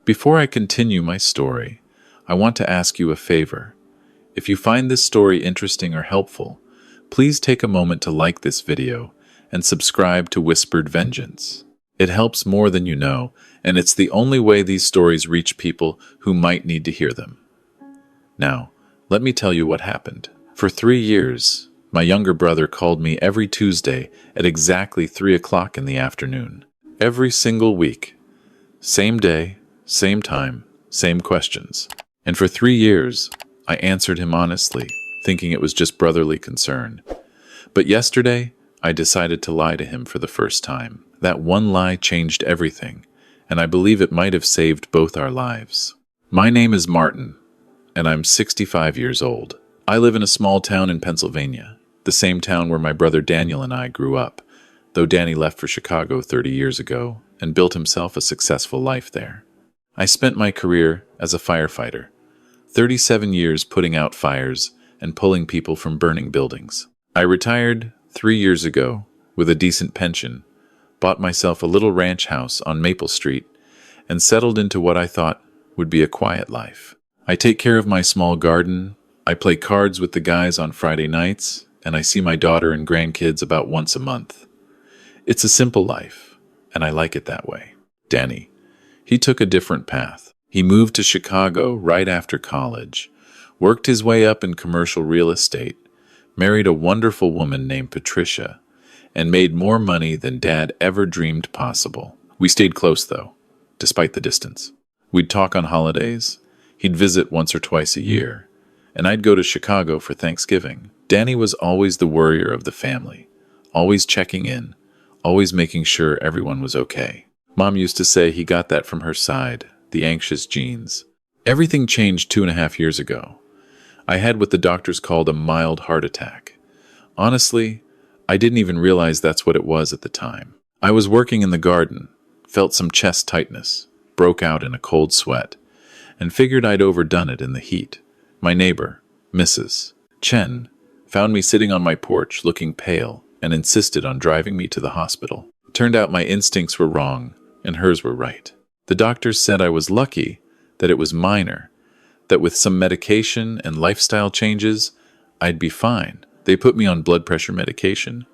Before I continue my story, I want to ask you a favor. If you find this story interesting or helpful, please take a moment to like this video and subscribe to Whispered Vengeance. It helps more than you know, and it's the only way these stories reach people who might need to hear them. Now, let me tell you what happened. For 3 years, my younger brother called me every Tuesday at exactly 3 o'clock in the afternoon. Every single week. Same day, same time, same questions. And for 3 years, I answered him honestly, thinking it was just brotherly concern. But yesterday, I decided to lie to him for the first time. That one lie changed everything, and I believe it might have saved both our lives. My name is Martin, and I'm 65 years old. I live in a small town in Pennsylvania, the same town where my brother Daniel and I grew up, though Danny left for Chicago 30 years ago and built himself a successful life there. I spent my career as a firefighter, 37 years putting out fires and pulling people from burning buildings. I retired 3 years ago with a decent pension, bought myself a little ranch house on Maple Street, and settled into what I thought would be a quiet life. I take care of my small garden, I play cards with the guys on Friday nights, and I see my daughter and grandkids about once a month. It's a simple life, and I like it that way. Danny, he took a different path. He moved to Chicago right after college, worked his way up in commercial real estate, married a wonderful woman named Patricia, and made more money than Dad ever dreamed possible. We stayed close, though, despite the distance. We'd talk on holidays, he'd visit once or twice a year, and I'd go to Chicago for Thanksgiving. Danny was always the worrier of the family, always checking in, always making sure everyone was okay. Mom used to say he got that from her side, the anxious genes. Everything changed 2.5 years ago. I had what the doctors called a mild heart attack. Honestly, I didn't even realize that's what it was at the time. I was working in the garden, felt some chest tightness, broke out in a cold sweat, and figured I'd overdone it in the heat. My neighbor, Mrs. Chen, found me sitting on my porch looking pale and insisted on driving me to the hospital. It turned out my instincts were wrong and hers were right. The doctors said I was lucky, that it was minor, that with some medication and lifestyle changes, I'd be fine. They put me on blood pressure medication,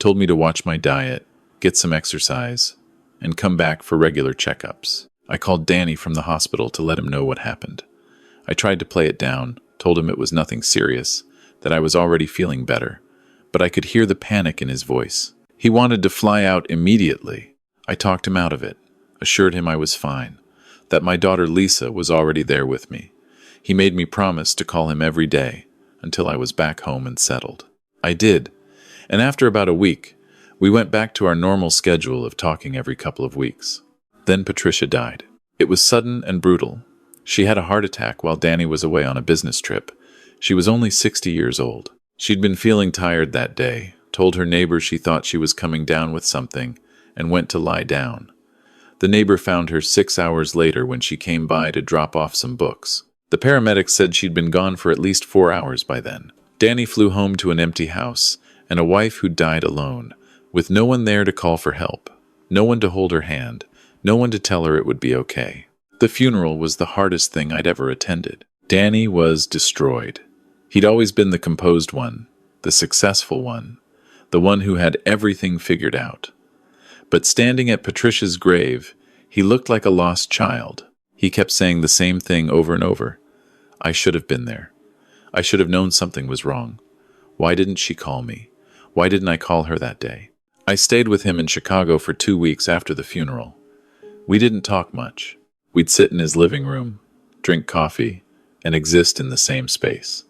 told me to watch my diet, get some exercise, and come back for regular checkups. I called Danny from the hospital to let him know what happened. I tried to play it down, told him it was nothing serious, that I was already feeling better, but I could hear the panic in his voice. He wanted to fly out immediately. I talked him out of it, assured him I was fine, that my daughter Lisa was already there with me. He made me promise to call him every day, until I was back home and settled. I did, and after about a week, we went back to our normal schedule of talking every couple of weeks. Then Patricia died. It was sudden and brutal. She had a heart attack while Danny was away on a business trip. She was only 60 years old. She'd been feeling tired that day, told her neighbor she thought she was coming down with something, and went to lie down. The neighbor found her 6 hours later when she came by to drop off some books. The paramedics said she'd been gone for at least 4 hours by then. Danny flew home to an empty house and a wife who died alone, with no one there to call for help, no one to hold her hand, no one to tell her it would be okay. The funeral was the hardest thing I'd ever attended. Danny was destroyed. He'd always been the composed one, the successful one, the one who had everything figured out. But standing at Patricia's grave, he looked like a lost child. He kept saying the same thing over and over. I should have been there. I should have known something was wrong. Why didn't she call me? Why didn't I call her that day? I stayed with him in Chicago for 2 weeks after the funeral. We didn't talk much. We'd sit in his living room, drink coffee, and exist in the same space.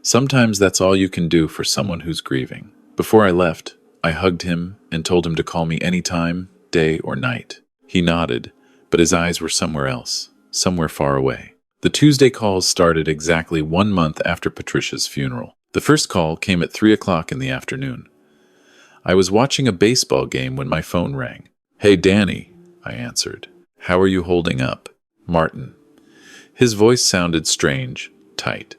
Sometimes that's all you can do for someone who's grieving. Before I left, I hugged him and told him to call me anytime, day or night. He nodded, but his eyes were somewhere else, somewhere far away. The Tuesday calls started exactly 1 month after Patricia's funeral. The first call came at 3 o'clock in the afternoon. I was watching a baseball game when my phone rang. Hey, Danny, I answered. How are you holding up? Martin. His voice sounded strange, tight.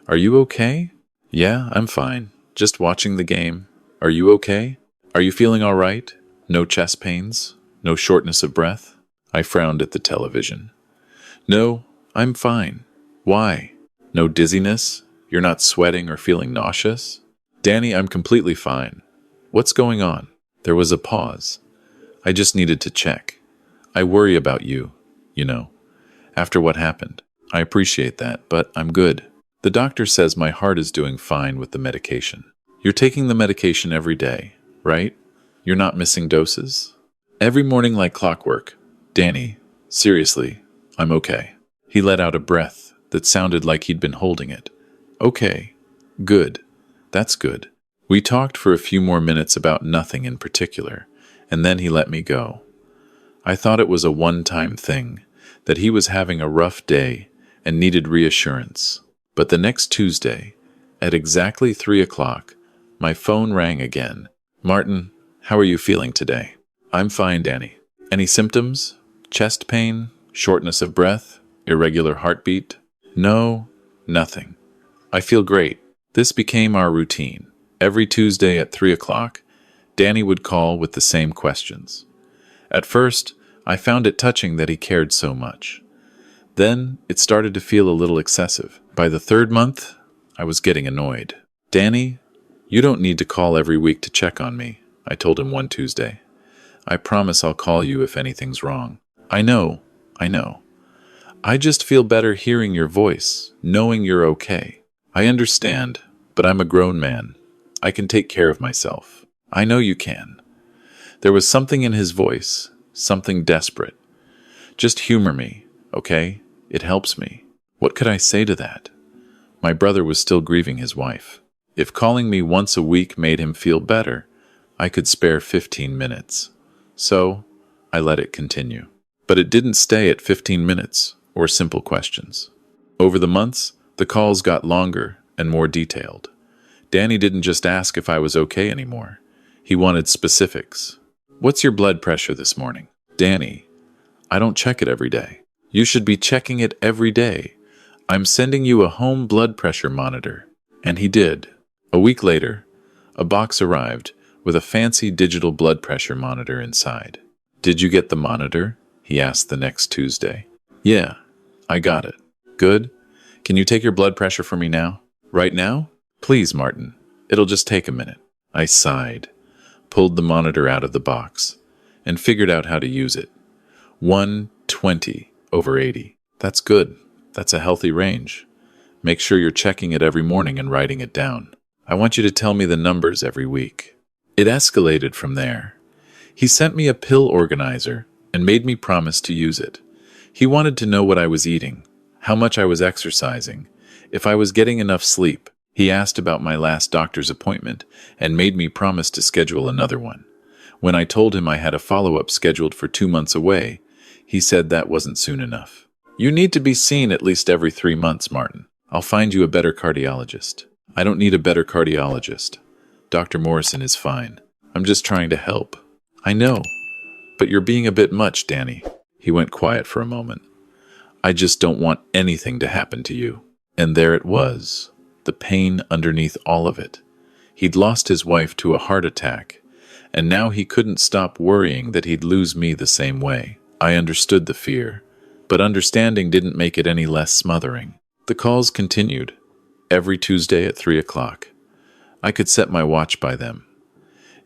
Are you okay? Yeah, I'm fine. Just watching the game. Are you okay? Are you feeling all right? No chest pains? No shortness of breath? I frowned at the television. No, I'm fine. Why? No dizziness? You're not sweating or feeling nauseous? Danny, I'm completely fine. What's going on? There was a pause. I just needed to check. I worry about you, you know, after what happened. I appreciate that, but I'm good. The doctor says my heart is doing fine with the medication. You're taking the medication every day, right? You're not missing doses? Every morning like clockwork. Danny, seriously, I'm okay. He let out a breath that sounded like he'd been holding it. Okay, good. That's good. We talked for a few more minutes about nothing in particular, and then he let me go. I thought it was a one-time thing, that he was having a rough day and needed reassurance. But the next Tuesday, at exactly 3 o'clock, my phone rang again. Martin, how are you feeling today? I'm fine, Danny. Any symptoms? Chest pain? Shortness of breath? Irregular heartbeat? No, nothing. I feel great. This became our routine. Every Tuesday at 3 o'clock, Danny would call with the same questions. At first, I found it touching that he cared so much. Then, it started to feel a little excessive. By the third month, I was getting annoyed. Danny, you don't need to call every week to check on me, I told him one Tuesday. I promise I'll call you if anything's wrong. I know. I just feel better hearing your voice, knowing you're okay. I understand, but I'm a grown man. I can take care of myself. I know you can. There was something in his voice, something desperate. Just humor me, okay? It helps me. What could I say to that? My brother was still grieving his wife. If calling me once a week made him feel better, I could spare 15 minutes. So, I let it continue. But it didn't stay at 15 minutes or simple questions. Over the months, the calls got longer and more detailed. Danny didn't just ask if I was okay anymore. He wanted specifics. What's your blood pressure this morning? Danny, I don't check it every day. You should be checking it every day. I'm sending you a home blood pressure monitor. And he did. A week later, a box arrived with a fancy digital blood pressure monitor inside. Did you get the monitor? He asked the next Tuesday. Yeah, I got it. Good. Can you take your blood pressure for me now? Right now? Please, Martin. It'll just take a minute. I sighed, pulled the monitor out of the box, and figured out how to use it. 120/80. That's good. That's a healthy range. Make sure you're checking it every morning and writing it down. I want you to tell me the numbers every week. It escalated from there. He sent me a pill organizer and made me promise to use it. He wanted to know what I was eating, how much I was exercising, if I was getting enough sleep. He asked about my last doctor's appointment and made me promise to schedule another one. When I told him I had a follow-up scheduled for 2 months away, he said that wasn't soon enough. You need to be seen at least every 3 months, Martin. I'll find you a better cardiologist. I don't need a better cardiologist. Dr. Morrison is fine. I'm just trying to help. I know, but you're being a bit much, Danny. He went quiet for a moment. I just don't want anything to happen to you. And there it was, the pain underneath all of it. He'd lost his wife to a heart attack, and now he couldn't stop worrying that he'd lose me the same way. I understood the fear, but understanding didn't make it any less smothering. The calls continued, every Tuesday at 3 o'clock. I could set my watch by them.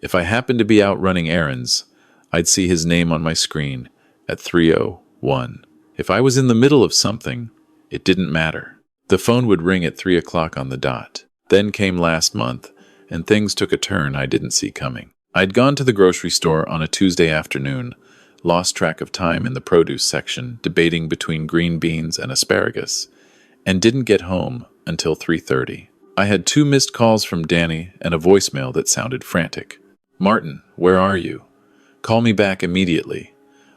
If I happened to be out running errands, I'd see his name on my screen at 3:01. If I was in the middle of something, it didn't matter. The phone would ring at 3 o'clock on the dot. Then came last month, and things took a turn I didn't see coming. I'd gone to the grocery store on a Tuesday afternoon, lost track of time in the produce section, debating between green beans and asparagus, and didn't get home until 3:30. I had 2 missed calls from Danny and a voicemail that sounded frantic. Martin, where are you? Call me back immediately.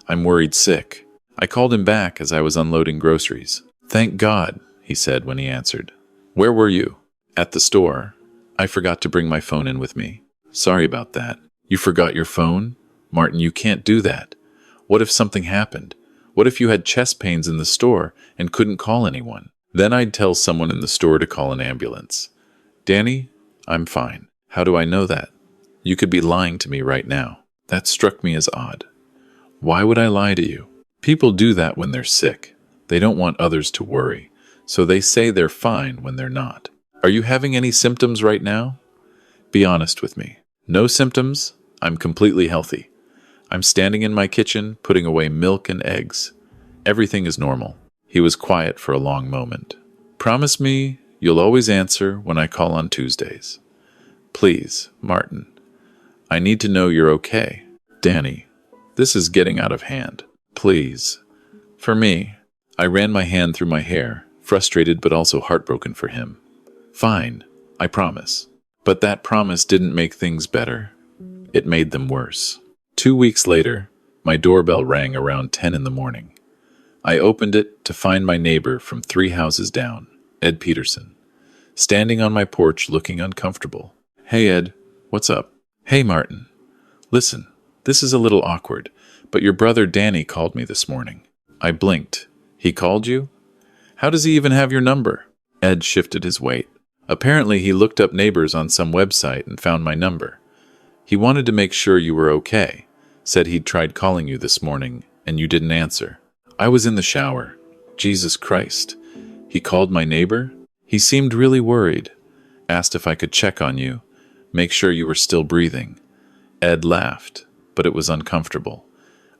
I'm worried sick. I called him back as I was unloading groceries. Thank God, he said when he answered. Where were you? At the store. I forgot to bring my phone in with me. Sorry about that. You forgot your phone? Martin, you can't do that. What if something happened? What if you had chest pains in the store and couldn't call anyone? Then I'd tell someone in the store to call an ambulance. Danny, I'm fine. How do I know that? You could be lying to me right now. That struck me as odd. Why would I lie to you? People do that when they're sick. They don't want others to worry, so they say they're fine when they're not. Are you having any symptoms right now? Be honest with me. No symptoms. I'm completely healthy. I'm standing in my kitchen, putting away milk and eggs. Everything is normal. He was quiet for a long moment. Promise me you'll always answer when I call on Tuesdays. Please, Martin. I need to know you're okay. Danny, this is getting out of hand. Please. For me. I ran my hand through my hair, frustrated but also heartbroken for him. Fine, I promise. But that promise didn't make things better. It made them worse. 2 weeks later, my doorbell rang around 10 in the morning. I opened it to find my neighbor from 3 houses down, Ed Peterson, standing on my porch looking uncomfortable. Hey Ed, what's up? Hey Martin. Listen, this is a little awkward, but your brother Danny called me this morning. I blinked. He called you? How does he even have your number? Ed shifted his weight. Apparently he looked up neighbors on some website and found my number. He wanted to make sure you were okay. Said he'd tried calling you this morning, and you didn't answer. I was in the shower. Jesus Christ. He called my neighbor? He seemed really worried. Asked if I could check on you, make sure you were still breathing. Ed laughed, but it was uncomfortable.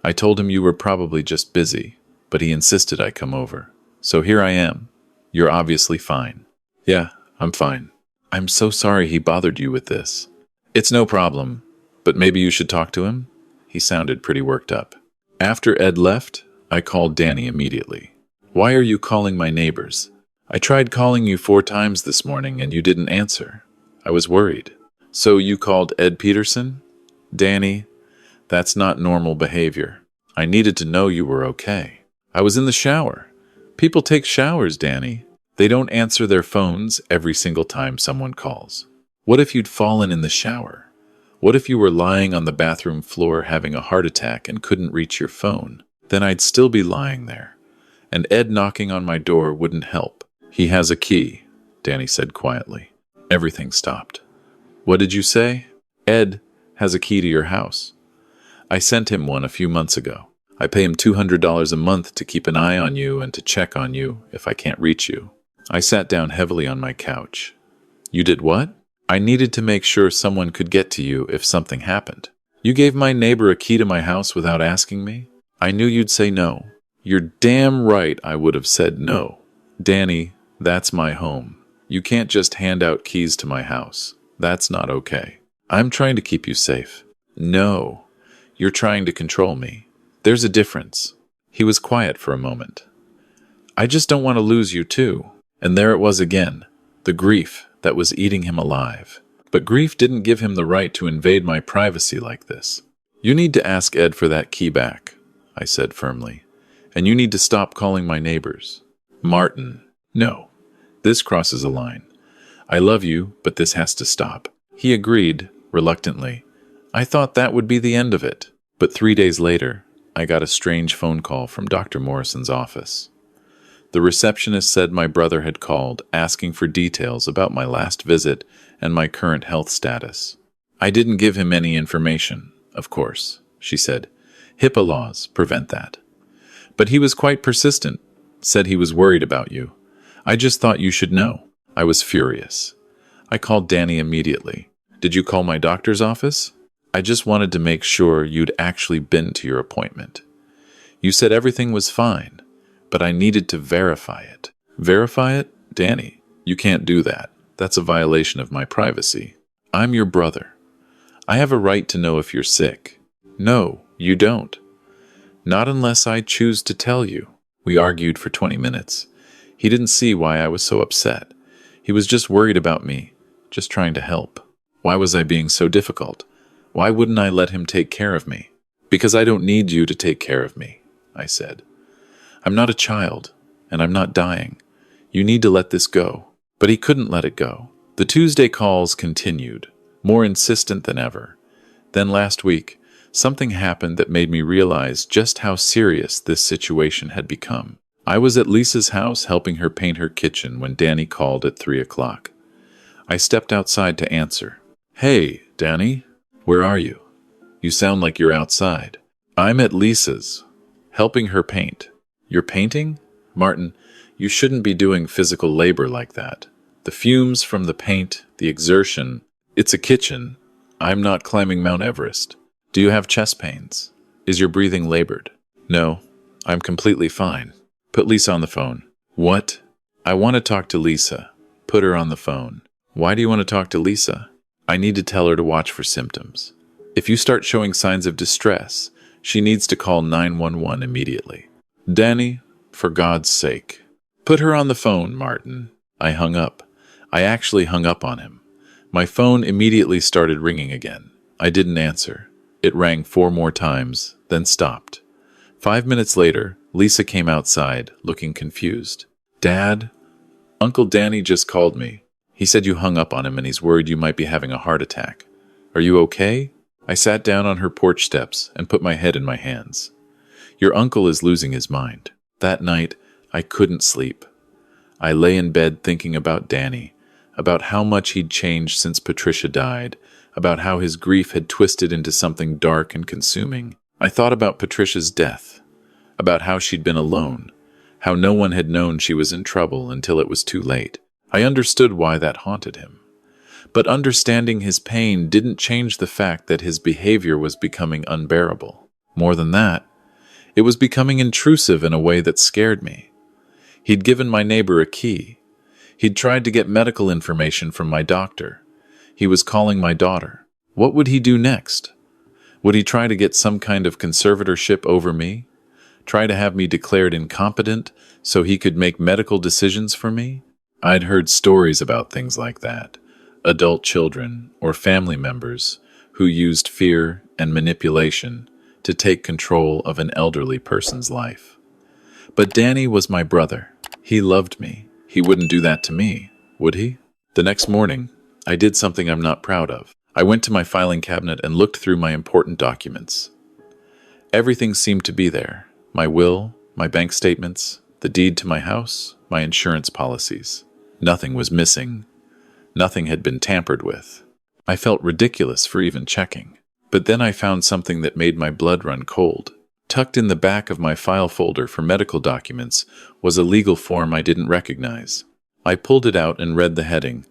I told him you were probably just busy, but he insisted I come over. So here I am. You're obviously fine. Yeah, I'm fine. I'm so sorry he bothered you with this. It's no problem, but maybe you should talk to him? He sounded pretty worked up. After Ed left, I called Danny immediately. Why are you calling my neighbors? I tried calling you 4 times this morning and you didn't answer. I was worried. So you called Ed Peterson? Danny, that's not normal behavior. I needed to know you were okay. I was in the shower. People take showers, Danny. They don't answer their phones every single time someone calls. What if you'd fallen in the shower? What if you were lying on the bathroom floor having a heart attack and couldn't reach your phone? Then I'd still be lying there. And Ed knocking on my door wouldn't help. He has a key, Danny said quietly. Everything stopped. What did you say? Ed has a key to your house. I sent him one a few months ago. I pay him $200 a month to keep an eye on you and to check on you if I can't reach you. I sat down heavily on my couch. You did what? I needed to make sure someone could get to you if something happened. You gave my neighbor a key to my house without asking me? I knew you'd say no. You're damn right I would have said no. Danny, that's my home. You can't just hand out keys to my house. That's not okay. I'm trying to keep you safe. No, you're trying to control me. There's a difference. He was quiet for a moment. I just don't want to lose you too. And there it was again, the grief that was eating him alive. But grief didn't give him the right to invade my privacy like this. You need to ask Ed for that key back, I said firmly. And you need to stop calling my neighbors. Martin, no. This crosses a line. I love you, but this has to stop. He agreed, reluctantly. I thought that would be the end of it. But 3 days later, I got a strange phone call from Dr. Morrison's office. The receptionist said my brother had called, asking for details about my last visit and my current health status. I didn't give him any information, of course, she said. HIPAA laws prevent that. But he was quite persistent, said he was worried about you. I just thought you should know. I was furious. I called Danny immediately. Did you call my doctor's office? I just wanted to make sure you'd actually been to your appointment. You said everything was fine, but I needed to verify it. Verify it? Danny, you can't do that. That's a violation of my privacy. I'm your brother. I have a right to know if you're sick. No, you don't. Not unless I choose to tell you. We argued for 20 minutes. He didn't see why I was so upset. He was just worried about me, just trying to help. Why was I being so difficult? Why wouldn't I let him take care of me? Because I don't need you to take care of me, I said. I'm not a child, and I'm not dying. You need to let this go. But he couldn't let it go. The Tuesday calls continued, more insistent than ever. Then last week, something happened that made me realize just how serious this situation had become. I was at Lisa's house helping her paint her kitchen when Danny called at 3 o'clock. I stepped outside to answer. Hey, Danny, where are you? You sound like you're outside. I'm at Lisa's, helping her paint. You're painting? Martin, you shouldn't be doing physical labor like that. The fumes from the paint, the exertion. It's a kitchen. I'm not climbing Mount Everest. Do you have chest pains? Is your breathing labored? No, I'm completely fine. Put Lisa on the phone. What? I want to talk to Lisa. Put her on the phone. Why do you want to talk to Lisa? I need to tell her to watch for symptoms. If you start showing signs of distress, she needs to call 911 immediately. Danny, for God's sake. Put her on the phone, Martin. I hung up. I actually hung up on him. My phone immediately started ringing again. I didn't answer. It rang 4 more times, then stopped. 5 minutes later, Lisa came outside, looking confused. Dad? Uncle Danny just called me. He said you hung up on him and he's worried you might be having a heart attack. Are you okay? I sat down on her porch steps and put my head in my hands. Your uncle is losing his mind. That night, I couldn't sleep. I lay in bed thinking about Danny, about how much he'd changed since Patricia died, about how his grief had twisted into something dark and consuming. I thought about Patricia's death, about how she'd been alone, how no one had known she was in trouble until it was too late. I understood why that haunted him. But understanding his pain didn't change the fact that his behavior was becoming unbearable. More than that, it was becoming intrusive in a way that scared me. He'd given my neighbor a key. He'd tried to get medical information from my doctor. He was calling my daughter. What would he do next? Would he try to get some kind of conservatorship over me? Try to have me declared incompetent so he could make medical decisions for me? I'd heard stories about things like that. Adult children or family members who used fear and manipulation to take control of an elderly person's life. But Danny was my brother. He loved me. He wouldn't do that to me, would he? The next morning, I did something I'm not proud of. I went to my filing cabinet and looked through my important documents. Everything seemed to be there. My will, my bank statements, the deed to my house, my insurance policies. Nothing was missing. Nothing had been tampered with. I felt ridiculous for even checking. But then I found something that made my blood run cold. Tucked in the back of my file folder for medical documents was a legal form I didn't recognize. I pulled it out and read the heading,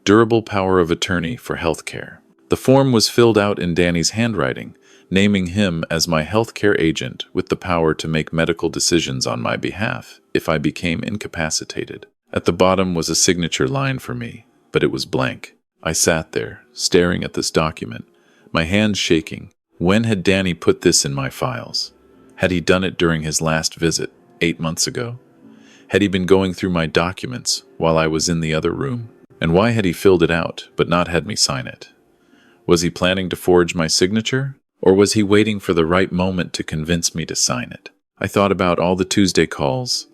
Durable Power of Attorney for Healthcare. The form was filled out in Danny's handwriting, naming him as my healthcare agent with the power to make medical decisions on my behalf if I became incapacitated. At the bottom was a signature line for me, but it was blank. I sat there, staring at this document, my hands shaking. When had Danny put this in my files? Had he done it during his last visit, 8 months ago? Had he been going through my documents while I was in the other room? And why had he filled it out, but not had me sign it? Was he planning to forge my signature? Or was he waiting for the right moment to convince me to sign it? I thought about all the Tuesday calls,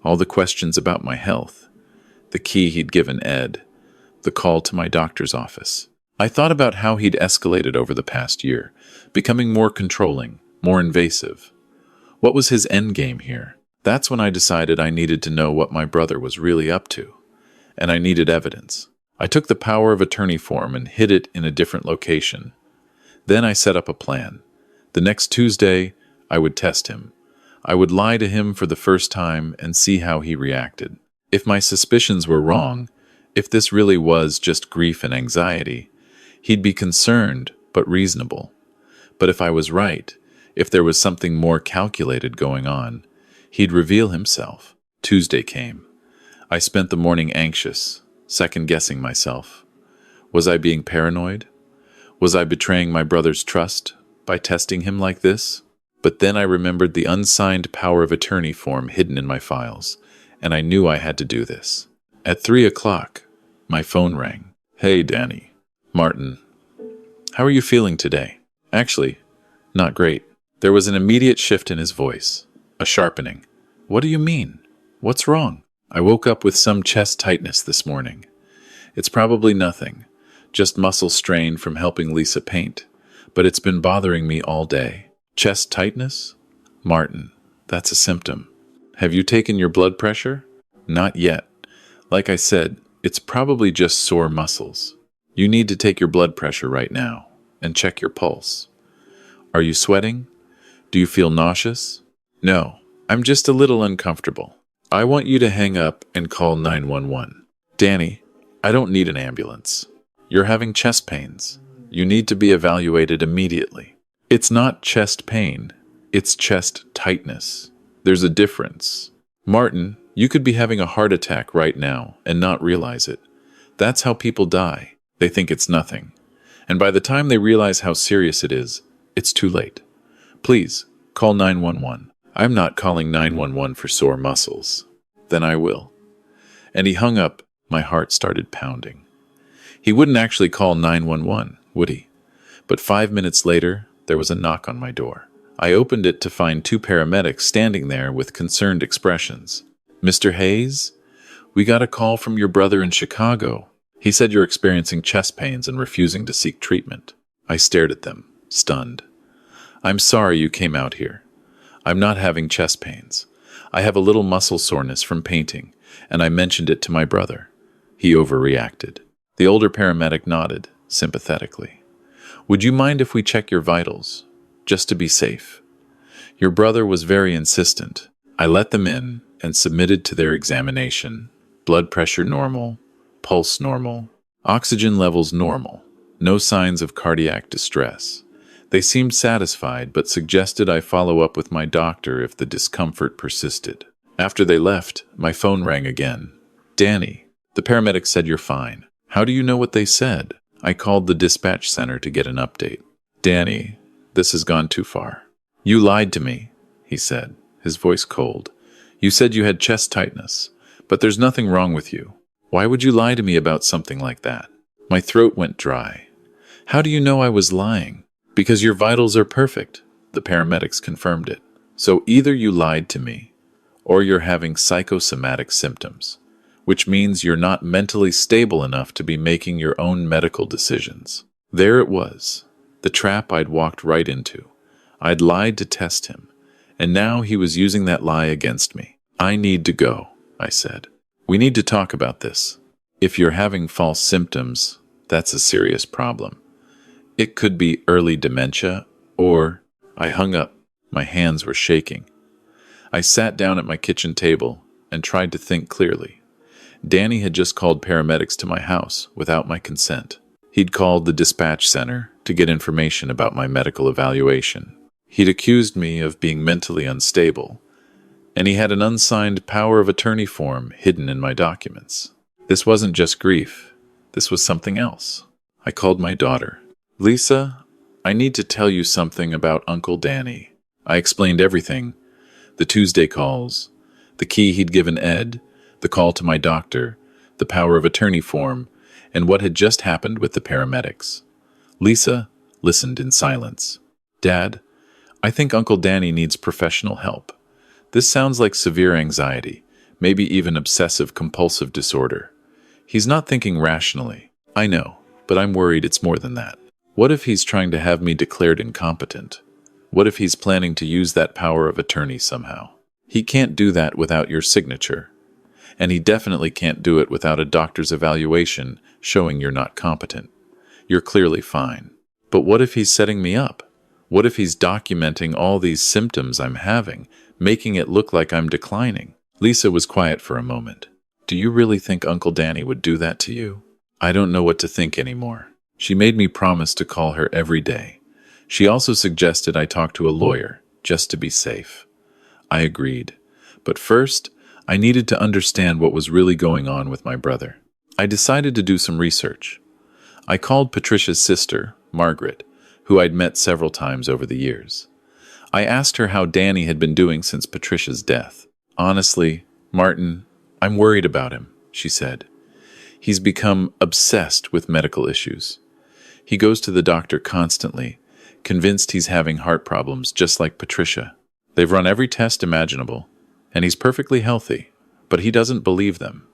all the questions about my health, the key he'd given Ed, the call to my doctor's office. I thought about how he'd escalated over the past year, becoming more controlling, more invasive. What was his end game here? That's when I decided I needed to know what my brother was really up to, and I needed evidence. I took the power of attorney form and hid it in a different location. Then I set up a plan. The next Tuesday, I would test him. I would lie to him for the first time and see how he reacted. If my suspicions were wrong, if this really was just grief and anxiety, he'd be concerned but reasonable. But if I was right, if there was something more calculated going on, he'd reveal himself. Tuesday came. I spent the morning anxious, second-guessing myself. Was I being paranoid? Was I betraying my brother's trust by testing him like this? But then I remembered the unsigned power of attorney form hidden in my files, and I knew I had to do this. At 3 o'clock, my phone rang. Hey, Danny. Martin. How are you feeling today? Actually, not great. There was an immediate shift in his voice, a sharpening. What do you mean? What's wrong? I woke up with some chest tightness this morning. It's probably nothing, just muscle strain from helping Lisa paint, but it's been bothering me all day. Chest tightness? Martin, that's a symptom. Have you taken your blood pressure? Not yet. Like I said, it's probably just sore muscles. You need to take your blood pressure right now and check your pulse. Are you sweating? Do you feel nauseous? No, I'm just a little uncomfortable. I want you to hang up and call 911. Danny, I don't need an ambulance. You're having chest pains. You need to be evaluated immediately. It's not chest pain. It's chest tightness. There's a difference. Martin, you could be having a heart attack right now and not realize it. That's how people die. They think it's nothing. And by the time they realize how serious it is, it's too late. Please, call 911. I'm not calling 911 for sore muscles. Then I will. And he hung up. My heart started pounding. He wouldn't actually call 911, would he? But 5 minutes later, there was a knock on my door. I opened it to find 2 paramedics standing there with concerned expressions. Mr. Hayes, we got a call from your brother in Chicago. He said you're experiencing chest pains and refusing to seek treatment. I stared at them, stunned. I'm sorry you came out here. I'm not having chest pains. I have a little muscle soreness from painting, and I mentioned it to my brother. He overreacted. The older paramedic nodded, sympathetically. Would you mind if we check your vitals, just to be safe? Your brother was very insistent. I let them in and submitted to their examination. Blood pressure normal, pulse normal, oxygen levels normal, no signs of cardiac distress. They seemed satisfied, but suggested I follow up with my doctor if the discomfort persisted. After they left, my phone rang again. Danny, the paramedic said you're fine. How do you know what they said? I called the dispatch center to get an update. Danny, this has gone too far. You lied to me, he said, his voice cold. You said you had chest tightness, but there's nothing wrong with you. Why would you lie to me about something like that? My throat went dry. How do you know I was lying? Because your vitals are perfect, the paramedics confirmed it. So either you lied to me, or you're having psychosomatic symptoms, which means you're not mentally stable enough to be making your own medical decisions. There it was, the trap I'd walked right into. I'd lied to test him, and now he was using that lie against me. I need to go, I said. We need to talk about this. If you're having false symptoms, that's a serious problem. It could be early dementia, or... I hung up. My hands were shaking. I sat down at my kitchen table and tried to think clearly. Danny had just called paramedics to my house without my consent. He'd called the dispatch center to get information about my medical evaluation. He'd accused me of being mentally unstable, and he had an unsigned power of attorney form hidden in my documents. This wasn't just grief. This was something else. I called my daughter. Lisa, I need to tell you something about Uncle Danny. I explained everything. The Tuesday calls, the key he'd given Ed, the call to my doctor, the power of attorney form, and what had just happened with the paramedics. Lisa listened in silence. Dad, I think Uncle Danny needs professional help. This sounds like severe anxiety, maybe even obsessive-compulsive disorder. He's not thinking rationally. I know, but I'm worried it's more than that. What if he's trying to have me declared incompetent? What if he's planning to use that power of attorney somehow? He can't do that without your signature. And he definitely can't do it without a doctor's evaluation showing you're not competent. You're clearly fine. But what if he's setting me up? What if he's documenting all these symptoms I'm having, making it look like I'm declining? Lisa was quiet for a moment. Do you really think Uncle Danny would do that to you? I don't know what to think anymore. She made me promise to call her every day. She also suggested I talk to a lawyer, just to be safe. I agreed. But first, I needed to understand what was really going on with my brother. I decided to do some research. I called Patricia's sister, Margaret, who I'd met several times over the years. I asked her how Danny had been doing since Patricia's death. Honestly, Martin, I'm worried about him, she said. He's become obsessed with medical issues. He goes to the doctor constantly, convinced he's having heart problems just like Patricia. They've run every test imaginable, and he's perfectly healthy, but he doesn't believe them.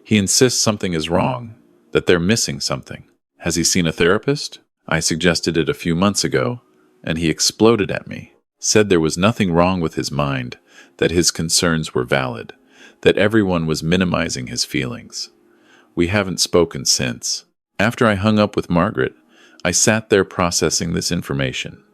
He insists something is wrong, that they're missing something. Has he seen a therapist? I suggested it a few months ago, and he exploded at me, said there was nothing wrong with his mind, that his concerns were valid, that everyone was minimizing his feelings. We haven't spoken since. After I hung up with Margaret, I sat there processing this information.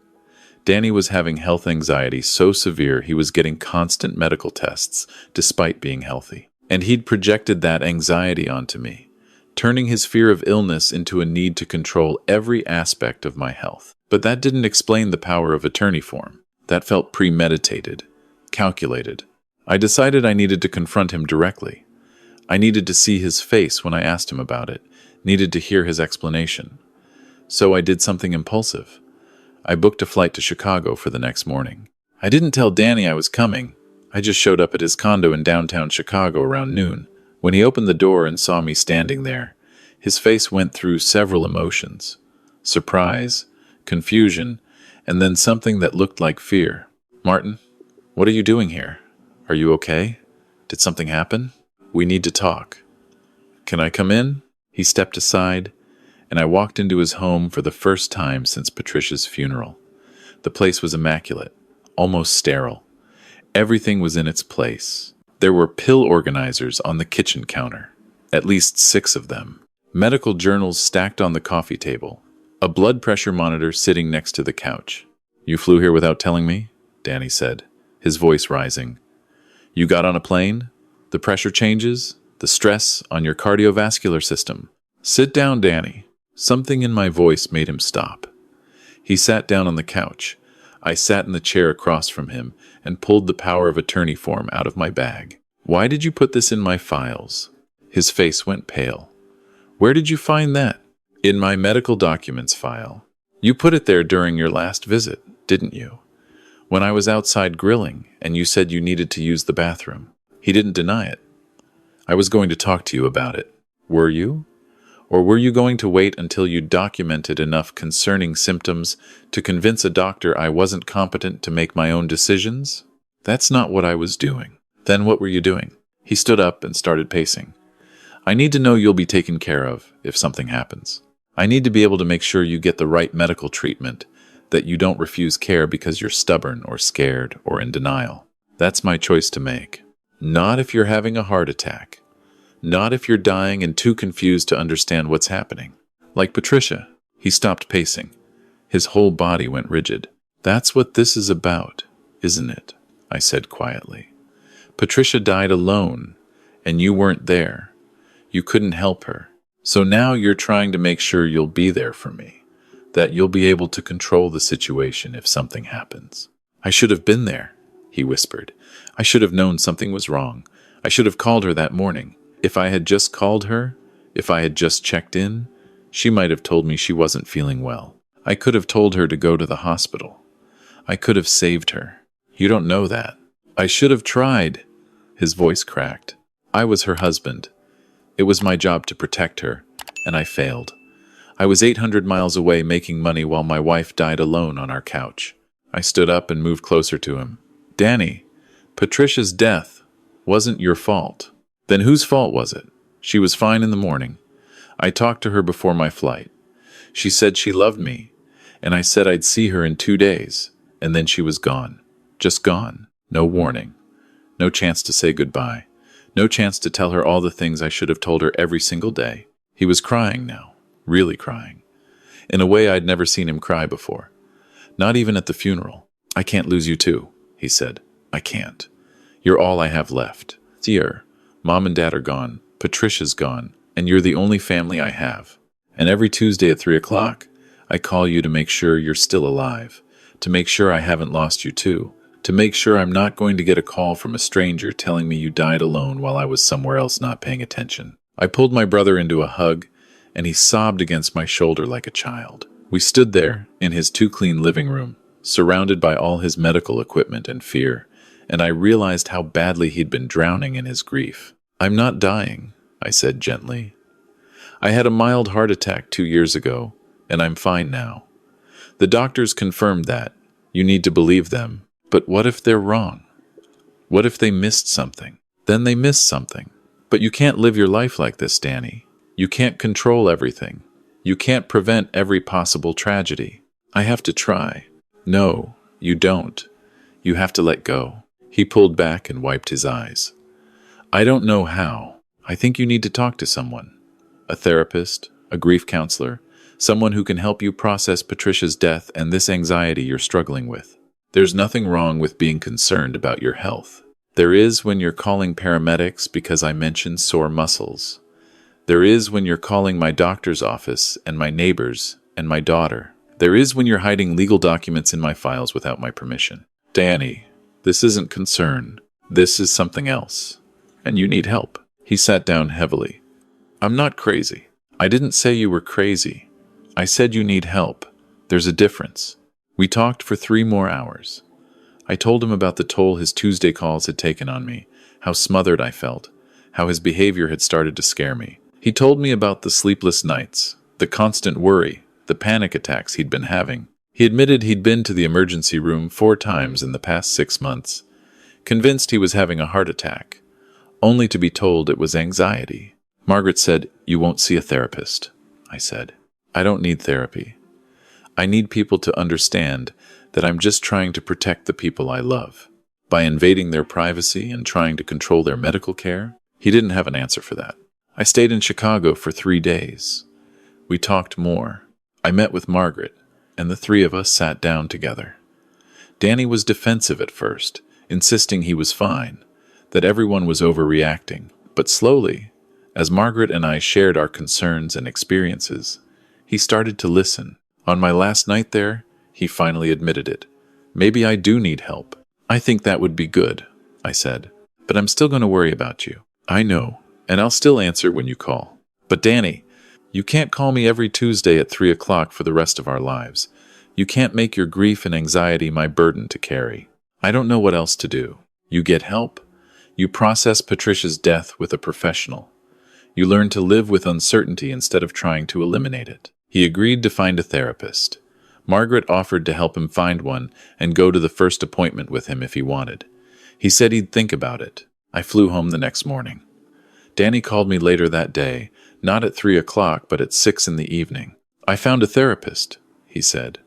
Danny was having health anxiety so severe he was getting constant medical tests despite being healthy. And he'd projected that anxiety onto me, turning his fear of illness into a need to control every aspect of my health. But that didn't explain the power of attorney form. That felt premeditated, calculated. I decided I needed to confront him directly. I needed to see his face when I asked him about it, needed to hear his explanation. So I did something impulsive. I booked a flight to Chicago for the next morning. I didn't tell Danny I was coming. I just showed up at his condo in downtown Chicago around noon. When he opened the door and saw me standing there, his face went through several emotions. Surprise, confusion, and then something that looked like fear. "Martin, what are you doing here? Are you okay? Did something happen? We need to talk." "Can I come in?" He stepped aside, and I walked into his home for the first time since Patricia's funeral. The place was immaculate, almost sterile. Everything was in its place. There were pill organizers on the kitchen counter, at least 6 of them. Medical journals stacked on the coffee table. A blood pressure monitor sitting next to the couch. "You flew here without telling me?" Danny said, his voice rising. "You got on a plane? The pressure changes? The stress on your cardiovascular system?" "Sit down, Danny." Something in my voice made him stop. He sat down on the couch. I sat in the chair across from him and pulled the power of attorney form out of my bag. "Why did you put this in my files?" His face went pale. "Where did you find that?" "In my medical documents file. You put it there during your last visit, didn't you? When I was outside grilling and you said you needed to use the bathroom." He didn't deny it. "I was going to talk to you about it." "Were you? Or were you going to wait until you documented enough concerning symptoms to convince a doctor I wasn't competent to make my own decisions?" "That's not what I was doing." "Then what were you doing?" He stood up and started pacing. "I need to know you'll be taken care of if something happens. I need to be able to make sure you get the right medical treatment, that you don't refuse care because you're stubborn or scared or in denial. That's my choice to make. Not if you're having a heart attack. Not if you're dying and too confused to understand what's happening. Like Patricia." He stopped pacing. His whole body went rigid. "That's what this is about, isn't it?" I said quietly. "Patricia died alone, and you weren't there. You couldn't help her. So now you're trying to make sure you'll be there for me, that you'll be able to control the situation if something happens." "I should have been there," he whispered. "I should have known something was wrong. I should have called her that morning. If I had just called her, if I had just checked in, she might have told me she wasn't feeling well. I could have told her to go to the hospital. I could have saved her. You don't know that. I should have tried." His voice cracked. "I was her husband. It was my job to protect her, and I failed. I was 800 miles away making money while my wife died alone on our couch." I stood up and moved closer to him. "Danny, Patricia's death wasn't your fault." "Then whose fault was it? She was fine in the morning. I talked to her before my flight. She said she loved me, and I said I'd see her in 2 days, and then she was gone. Just gone. No warning. No chance to say goodbye. No chance to tell her all the things I should have told her every single day." He was crying now, really crying, in a way I'd never seen him cry before. Not even at the funeral. "I can't lose you too," he said. "I can't. You're all I have left. Dear, Mom and Dad are gone, Patricia's gone, and you're the only family I have. And every Tuesday at 3 o'clock, I call you to make sure you're still alive, to make sure I haven't lost you too, to make sure I'm not going to get a call from a stranger telling me you died alone while I was somewhere else not paying attention." I pulled my brother into a hug, and he sobbed against my shoulder like a child. We stood there, in his too-clean living room, surrounded by all his medical equipment and fear, and I realized how badly he'd been drowning in his grief. "I'm not dying," I said gently. "I had a mild heart attack 2 years ago, and I'm fine now. The doctors confirmed that. You need to believe them. But what if they're wrong? What if they missed something? Then they missed something. But you can't live your life like this, Danny. You can't control everything. You can't prevent every possible tragedy. I have to try." "No, you don't. You have to let go." He pulled back and wiped his eyes. "I don't know how. I think you need to talk to someone. A therapist, a grief counselor, someone who can help you process Patricia's death and this anxiety you're struggling with. There's nothing wrong with being concerned about your health. There is when you're calling paramedics because I mentioned sore muscles. There is when you're calling my doctor's office and my neighbors and my daughter. There is when you're hiding legal documents in my files without my permission. Danny, this isn't concern. This is something else. And you need help. He sat down heavily. I'm not crazy. I didn't say you were crazy. I said you need help. There's a difference. We talked for 3 more hours. I told him about the toll his Tuesday calls had taken on me, how smothered I felt, how his behavior had started to scare me. He told me about the sleepless nights, the constant worry, the panic attacks he'd been having. He admitted he'd been to the emergency room 4 times in the past 6 months, convinced he was having a heart attack, only to be told it was anxiety. Margaret said, "You won't see a therapist," I said. "I don't need therapy. I need people to understand that I'm just trying to protect the people I love. By invading their privacy and trying to control their medical care." He didn't have an answer for that. I stayed in Chicago for 3 days. We talked more. I met with Margaret, and the 3 of us sat down together. Danny was defensive at first, insisting he was fine, that everyone was overreacting. But slowly, as Margaret and I shared our concerns and experiences, he started to listen. On my last night there, he finally admitted it. "Maybe I do need help." "I think that would be good," I said. "But I'm still going to worry about you." "I know, and I'll still answer when you call." "But Danny, you can't call me every Tuesday at 3 o'clock for the rest of our lives. You can't make your grief and anxiety my burden to carry. I don't know what else to do. You get help. You process Patricia's death with a professional. You learn to live with uncertainty instead of trying to eliminate it." He agreed to find a therapist. Margaret offered to help him find one and go to the first appointment with him if he wanted. He said he'd think about it. I flew home the next morning. Danny called me later that day, not at 3 o'clock, but at 6 in the evening. "I found a therapist," he said.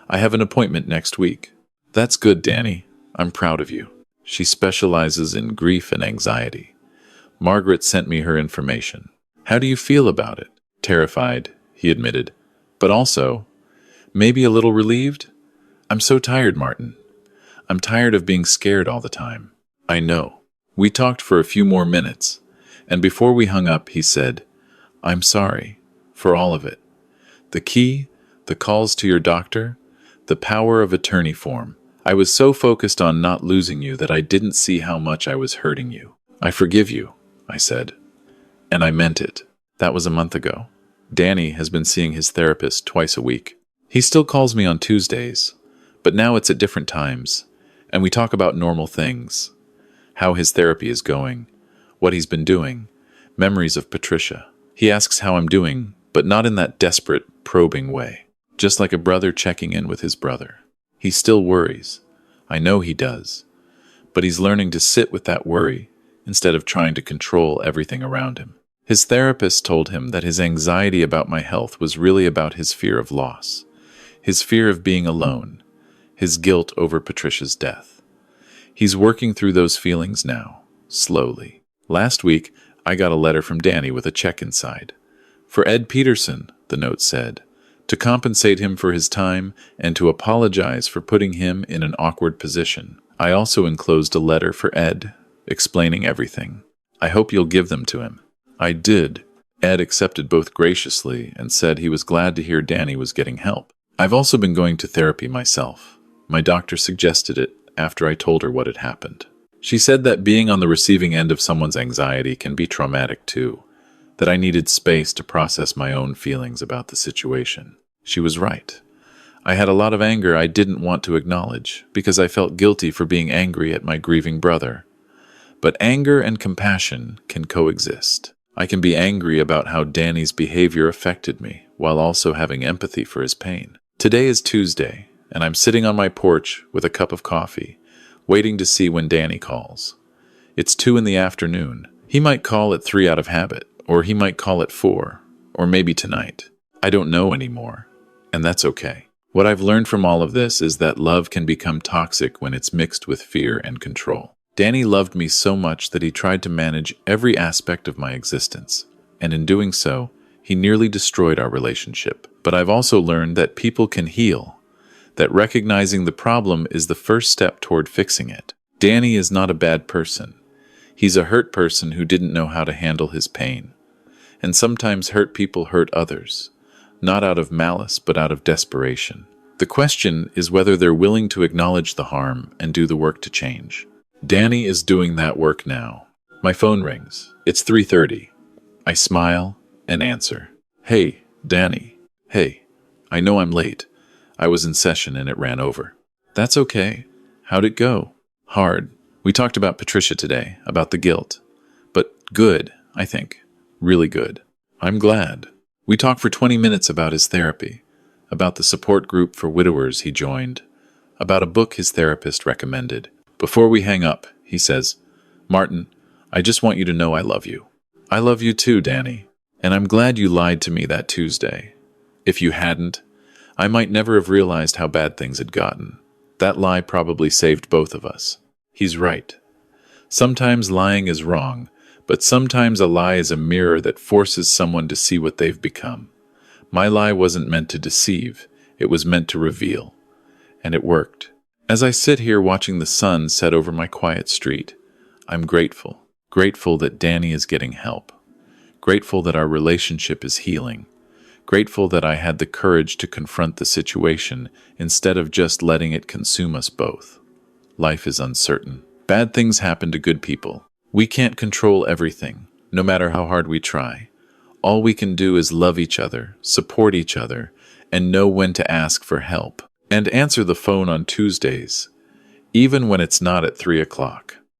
"I have an appointment next week." "That's good, Danny. I'm proud of you." She specializes in grief and anxiety. Margaret sent me her information. "How do you feel about it?" "Terrified," he admitted. "But also, maybe a little relieved?" "I'm so tired, Martin. I'm tired of being scared all the time." "I know." We talked for a few more minutes, and before we hung up, he said, "I'm sorry for all of it. The key, the calls to your doctor, the power of attorney form. I was so focused on not losing you that I didn't see how much I was hurting you." "I forgive you," I said. And I meant it. That was a month ago. Danny has been seeing his therapist twice a week. He still calls me on Tuesdays, but now it's at different times, and we talk about normal things. How his therapy is going, what he's been doing, memories of Patricia. He asks how I'm doing, but not in that desperate, probing way. Just like a brother checking in with his brother. He still worries. I know he does. But he's learning to sit with that worry instead of trying to control everything around him. His therapist told him that his anxiety about my health was really about his fear of loss, his fear of being alone, his guilt over Patricia's death. He's working through those feelings now, slowly. Last week, I got a letter from Danny with a check inside. For Ed Peterson, the note said, to compensate him for his time and to apologize for putting him in an awkward position. I also enclosed a letter for Ed, explaining everything. I hope you'll give them to him. I did. Ed accepted both graciously and said he was glad to hear Danny was getting help. I've also been going to therapy myself. My doctor suggested it after I told her what had happened. She said that being on the receiving end of someone's anxiety can be traumatic too, that I needed space to process my own feelings about the situation. She was right. I had a lot of anger I didn't want to acknowledge because I felt guilty for being angry at my grieving brother. But anger and compassion can coexist. I can be angry about how Danny's behavior affected me while also having empathy for his pain. Today is Tuesday, and I'm sitting on my porch with a cup of coffee, waiting to see when Danny calls. It's 2 in the afternoon. He might call at 3 out of habit, or he might call at 4, or maybe tonight. I don't know anymore, and that's okay. What I've learned from all of this is that love can become toxic when it's mixed with fear and control. Danny loved me so much that he tried to manage every aspect of my existence, and in doing so, He nearly destroyed our relationship. But I've also learned that people can heal, that recognizing the problem is the first step toward fixing it. Danny is not a bad person. He's a hurt person who didn't know how to handle his pain. And sometimes hurt people hurt others, not out of malice, but out of desperation. The question is whether they're willing to acknowledge the harm and do the work to change. Danny is doing that work now. My phone rings. It's 3:30. I smile and answer. Hey, Danny. Hey, I know I'm late. I was in session and it ran over. That's okay. How'd it go? Hard. We talked about Patricia today, about the guilt. But good, I think. Really good. I'm glad. We talked for 20 minutes about his therapy, about the support group for widowers he joined, about a book his therapist recommended. Before we hang up, he says, Martin, I just want you to know I love you. I love you too, Danny. And I'm glad you lied to me that Tuesday. If you hadn't, I might never have realized how bad things had gotten. That lie probably saved both of us. He's right. Sometimes lying is wrong, but sometimes a lie is a mirror that forces someone to see what they've become. My lie wasn't meant to deceive, it was meant to reveal. And it worked. As I sit here watching the sun set over my quiet street, I'm grateful. Grateful that Danny is getting help. Grateful that our relationship is healing. Grateful that I had the courage to confront the situation instead of just letting it consume us both. Life is uncertain. Bad things happen to good people. We can't control everything, no matter how hard we try. All we can do is love each other, support each other, and know when to ask for help. And answer the phone on Tuesdays, even when it's not at 3 o'clock.